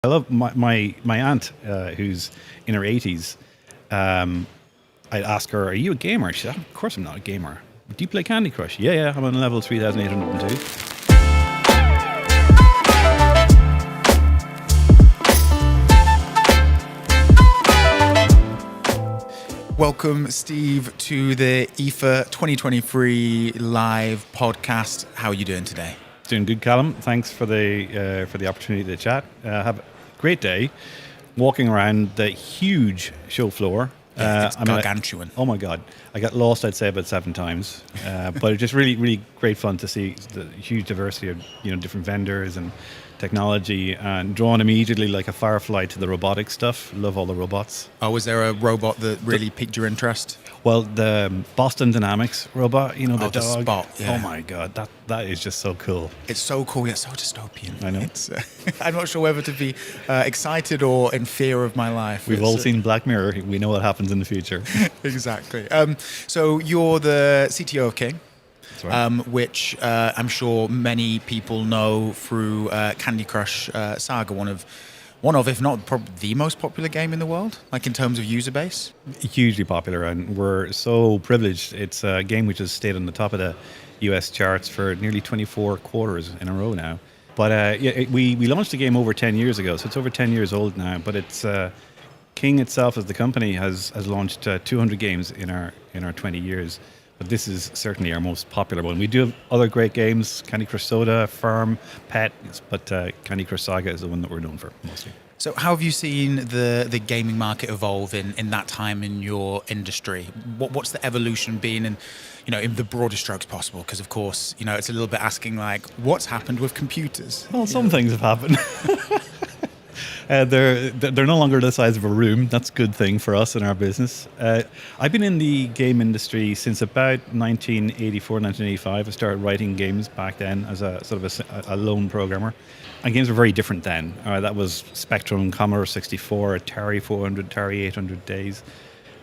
I love my aunt, who's in her 80s. I'd ask her, "Are you a gamer?" She said, "Of course I'm not a gamer." "Do you play Candy Crush?" Yeah, I'm on level 3,802. Welcome, Steve, to the IFA 2023 live podcast. How are you doing today? Doing good, Callum. Thanks for the opportunity to chat. Have a great day walking around the huge show floor. It's gargantuan. Oh my God. I got lost, I'd say, about 7 times. But it's just really, really great fun to see the huge diversity of different vendors and technology, and drawn immediately like a firefly to the robotic stuff. Love all the robots. Oh, was there a robot that really piqued your interest? Well, the Boston Dynamics robot, the dog. Spot, yeah. Oh my God, that is just so cool. It's so cool, yet so dystopian. I know. I'm not sure whether to be excited or in fear of my life. We've all seen Black Mirror. We know what happens in the future. Exactly. So you're the CTO of King. Right. Which I'm sure many people know through Candy Crush Saga, one of, if not probably the most popular game in the world, like in terms of user base. Hugely popular, and we're so privileged. It's a game which has stayed on the top of the US charts for nearly 24 quarters in a row now. But we launched the game over 10 years ago, so it's over 10 years old now. But it's King itself, as the company, has launched 200 games in our 20 years. But this is certainly our most popular one. We do have other great games, Candy Crush Soda, Farm, Pet, but Candy Crush Saga is the one that we're known for mostly. So how have you seen the gaming market evolve in that time in your industry? What's the evolution been in the broadest strokes possible? Because, of course, it's a little bit asking, like, what's happened with computers? Well, some things have happened. They're no longer the size of a room. That's a good thing for us in our business. I've been in the game industry since about 1984, 1985. I started writing games back then as a sort of a lone programmer. And games were very different then. That was Spectrum, Commodore 64, Atari 400, Atari 800 days.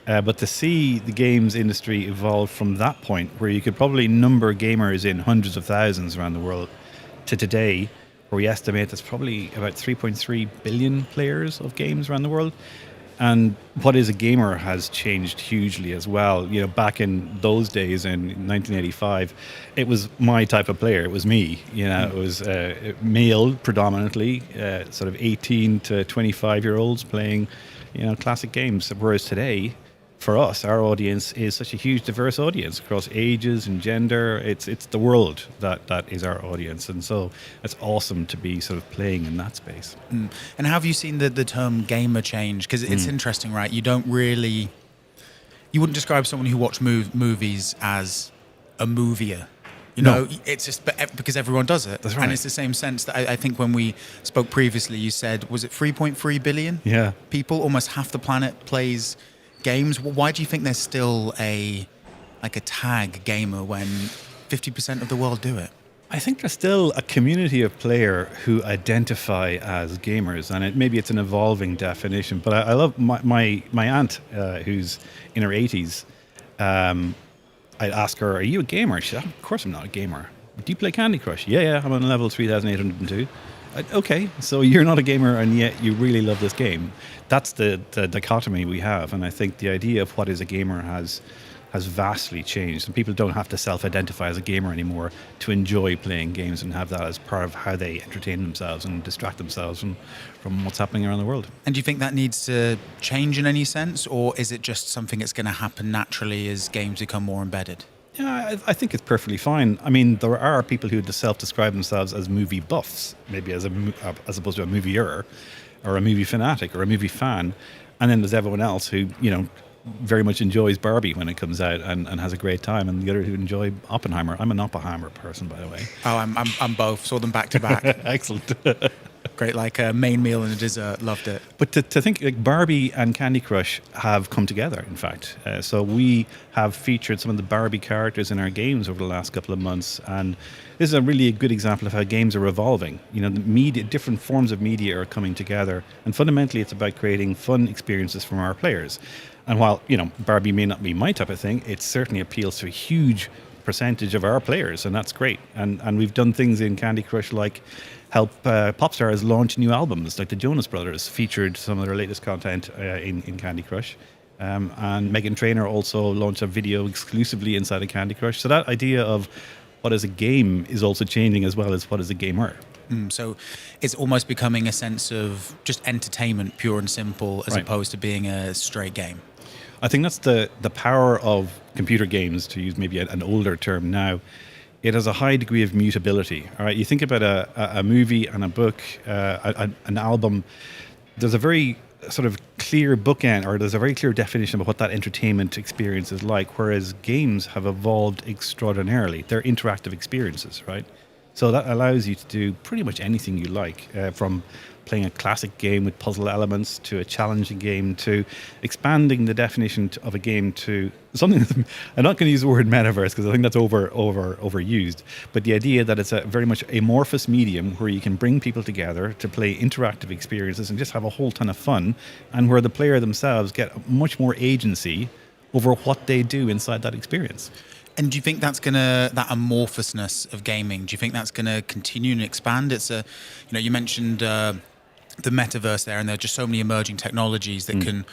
But to see the games industry evolve from that point, where you could probably number gamers in hundreds of thousands around the world, to today, where we estimate there's probably about 3.3 billion players of games around the world. And what is a gamer has changed hugely as well. Back in those days, in 1985, it was my type of player. It was me. It was male predominantly, sort of 18 to 25-year-olds playing, classic games. Whereas today, for us, our audience is such a huge, diverse audience across ages and gender. It's the world that is our audience, and so it's awesome to be sort of playing in that space. And how have you seen the term gamer change? Because it's interesting, right? You wouldn't describe someone who watched movies as a movier. No. It's just because everyone does it. That's right. And it's the same sense that I think when we spoke previously, you said, was it 3.3 billion? Yeah. People, almost half the planet plays games. Why do you think there's still a tag gamer when 50% of the world do it? I think there's still a community of player who identify as gamers, and maybe it's an evolving definition. But I love my aunt, who's in her 80s. I'd ask her, "Are you a gamer?" She said, "Of course I'm not a gamer." "Do you play Candy Crush?" Yeah, I'm on level 3,802. Okay, so you're not a gamer and yet you really love this game. That's the dichotomy we have, and I think the idea of what is a gamer has vastly changed, and people don't have to self-identify as a gamer anymore to enjoy playing games and have that as part of how they entertain themselves and distract themselves from what's happening around the world. And do you think that needs to change in any sense, or is it just something that's going to happen naturally as games become more embedded? Yeah, I think it's perfectly fine. I mean, there are people who self-describe themselves as movie buffs, maybe as opposed to a movieer, or a movie fanatic, or a movie fan. And then there's everyone else who, very much enjoys Barbie when it comes out and has a great time, and the other who enjoy Oppenheimer. I'm an Oppenheimer person, by the way. Oh, I'm both. Saw them back to back. Excellent. Great, like a main meal and a dessert. Loved it. But to think like Barbie and Candy Crush have come together, in fact. So we have featured some of the Barbie characters in our games over the last couple of months, and this is a really good example of how games are evolving. The media, different forms of media are coming together, and fundamentally it's about creating fun experiences for our players. And while, Barbie may not be my type of thing, it certainly appeals to a huge percentage of our players, and that's great. And we've done things in Candy Crush like help pop stars launch new albums, like the Jonas Brothers featured some of their latest content in Candy Crush. And Megan Trainor also launched a video exclusively inside of Candy Crush. So that idea of what is a game is also changing as well as what is a gamer. So it's almost becoming a sense of just entertainment, pure and simple, as opposed to being a straight game. I think that's the power of computer games, to use maybe an older term now. It has a high degree of mutability. All right, you think about a movie and a book, an album. There's a very sort of clear bookend, or there's a very clear definition of what that entertainment experience is like, whereas games have evolved extraordinarily. They're interactive experiences, right? So that allows you to do pretty much anything you like, from playing a classic game with puzzle elements to a challenging game to expanding the definition of a game to something that, I'm not going to use the word metaverse because I think that's overused, but the idea that it's a very much amorphous medium where you can bring people together to play interactive experiences and just have a whole ton of fun, and where the player themselves get much more agency over what they do inside that experience. And do you think that's that amorphousness of gaming, do you think that's going to continue and expand? It's you mentioned the metaverse there, and there are just so many emerging technologies that can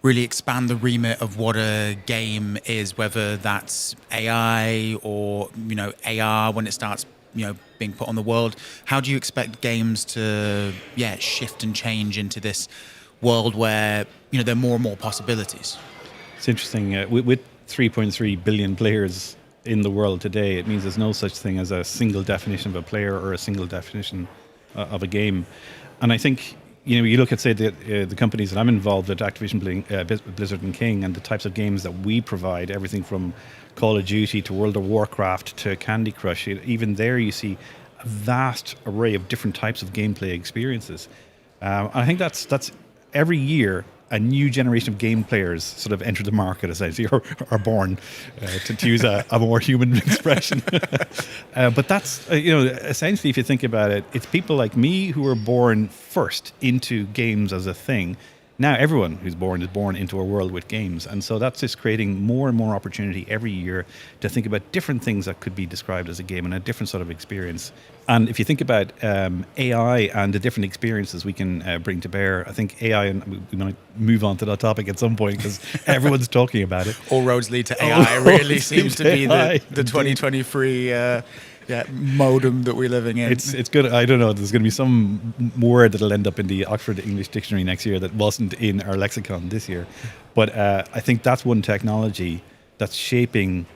really expand the remit of what a game is, whether that's AI or, AR when it starts, being put on the world. How do you expect games to, shift and change into this world where, there are more and more possibilities? It's interesting. With 3.3 billion players in the world today, it means there's no such thing as a single definition of a player or a single definition of a game. And I think, you look at, say, the companies that I'm involved with, Activision, Blizzard and King, and the types of games that we provide, everything from Call of Duty to World of Warcraft to Candy Crush. Even there you see a vast array of different types of gameplay experiences. I think that's every year a new generation of game players sort of enter the market, essentially, or are born, to use a more human expression. But that's, essentially, if you think about it, it's people like me who were born first into games as a thing. Now everyone who's born is born into a world with games. And so that's just creating more and more opportunity every year to think about different things that could be described as a game and a different sort of experience. And if you think about AI and the different experiences we can bring to bear, I think AI, and we might move on to that topic at some point because everyone's talking about it. All roads lead to AI really seems to be the 2023 modem that we're living in. It's good. I don't know. There's going to be some word that'll end up in the Oxford English Dictionary next year that wasn't in our lexicon this year. But I think that's one technology that's shaping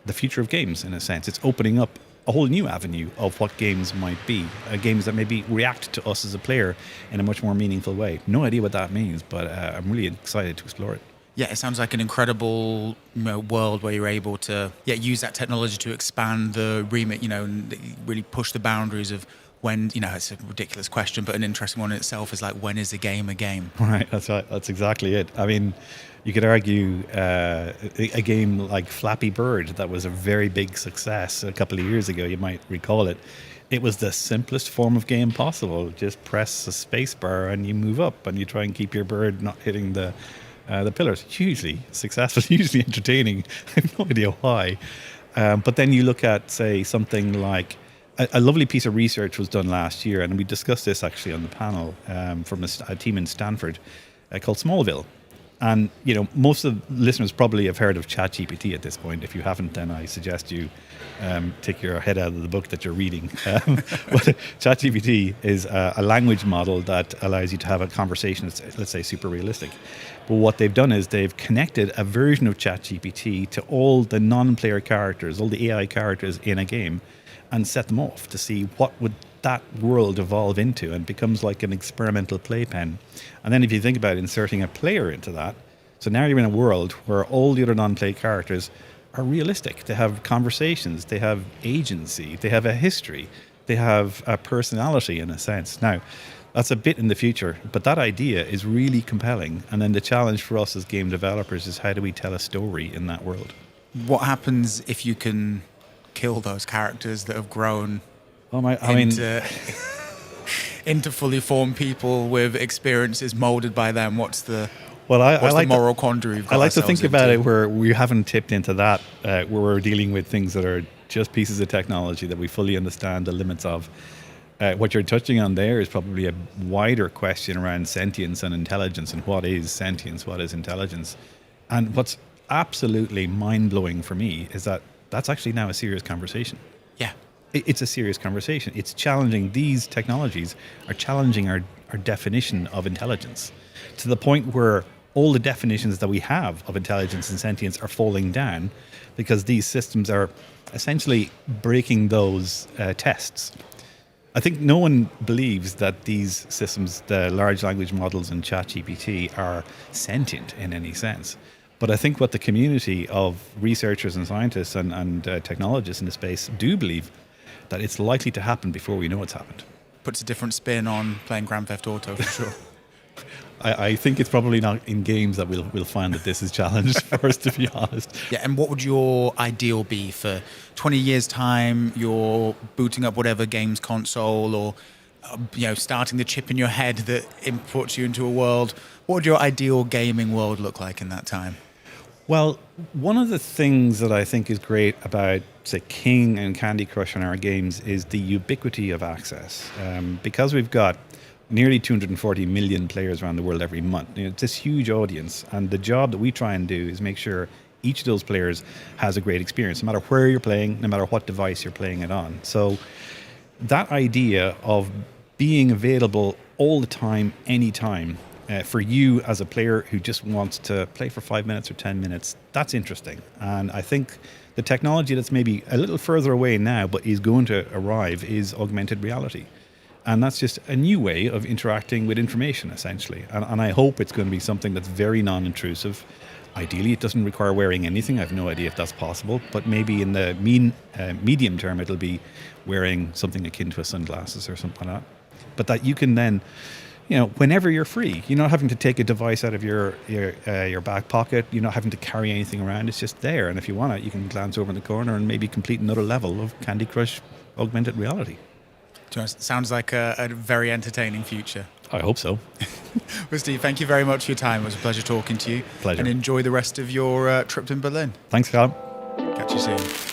the future of games, in a sense. It's opening up a whole new avenue of what games might be. Games that maybe react to us as a player in a much more meaningful way. No idea what that means, but I'm really excited to explore it. Yeah, it sounds like an incredible world where you're able to use that technology to expand the remit, and really push the boundaries of when, it's a ridiculous question, but an interesting one in itself is like, when is a game a game? Right, that's right. That's exactly it. I mean, you could argue a game like Flappy Bird that was a very big success a couple of years ago, you might recall it. It was the simplest form of game possible. Just press a space bar and you move up and you try and keep your bird not hitting the pillars. Hugely successful, hugely entertaining. I have no idea why. But then you look at, say, something like a lovely piece of research was done last year, and we discussed this actually on the panel from a team in Stanford called Smallville. And, most of the listeners probably have heard of ChatGPT at this point. If you haven't, then I suggest you take your head out of the book that you're reading. But ChatGPT is a language model that allows you to have a conversation that's, let's say, super realistic. But what they've done is they've connected a version of ChatGPT to all the non-player characters, all the AI characters in a game, and set them off to see what would that world evolve into, and becomes like an experimental playpen. And then if you think about inserting a player into that, so now you're in a world where all the other non-play characters are realistic. They have conversations, they have agency, they have a history, they have a personality in a sense. Now, that's a bit in the future, but that idea is really compelling. And then the challenge for us as game developers is, how do we tell a story in that world? What happens if you can kill those characters that have grown into fully formed people with experiences molded by them? What's the moral quandary? I like to think about it where we haven't tipped into that, where we're dealing with things that are just pieces of technology that we fully understand the limits of. what you're touching on there is probably a wider question around sentience and intelligence, and what is sentience, what is intelligence. And what's absolutely mind-blowing for me is that that's actually now a serious conversation. Yeah. It's a serious conversation. It's challenging. These technologies are challenging our definition of intelligence, to the point where all the definitions that we have of intelligence and sentience are falling down, because these systems are essentially breaking those tests. I think no one believes that these systems, the large language models and ChatGPT, are sentient in any sense. But I think what the community of researchers and scientists and technologists in the space do believe, that it's likely to happen before we know it's happened. Puts a different spin on playing Grand Theft Auto, for sure. I think it's probably not in games that we'll find that this is challenged first, to be honest. Yeah, and what would your ideal be for 20 years' time? You're booting up whatever games console, or starting the chip in your head that inputs you into a world. What would your ideal gaming world look like in that time? Well, one of the things that I think is great about, say, King and Candy Crush in our games is the ubiquity of access. Because we've got nearly 240 million players around the world every month. It's this huge audience, and the job that we try and do is make sure each of those players has a great experience, no matter where you're playing, no matter what device you're playing it on. So that idea of being available all the time, anytime, for you as a player who just wants to play for 5 minutes or 10 minutes, that's interesting. And I think the technology that's maybe a little further away now, but is going to arrive, is augmented reality. And that's just a new way of interacting with information, essentially. And I hope it's going to be something that's very non-intrusive. Ideally, it doesn't require wearing anything. I have no idea if that's possible. But maybe in the medium term, it'll be wearing something akin to a sunglasses or something like that. But that you can then, whenever you're free, you're not having to take a device out of your back pocket. You're not having to carry anything around. It's just there. And if you want it, you can glance over in the corner and maybe complete another level of Candy Crush augmented reality. Sounds like a very entertaining future. I hope so. Well, Steve, thank you very much for your time. It was a pleasure talking to you. Pleasure. And enjoy the rest of your trip to Berlin. Thanks, Carl. Catch you soon.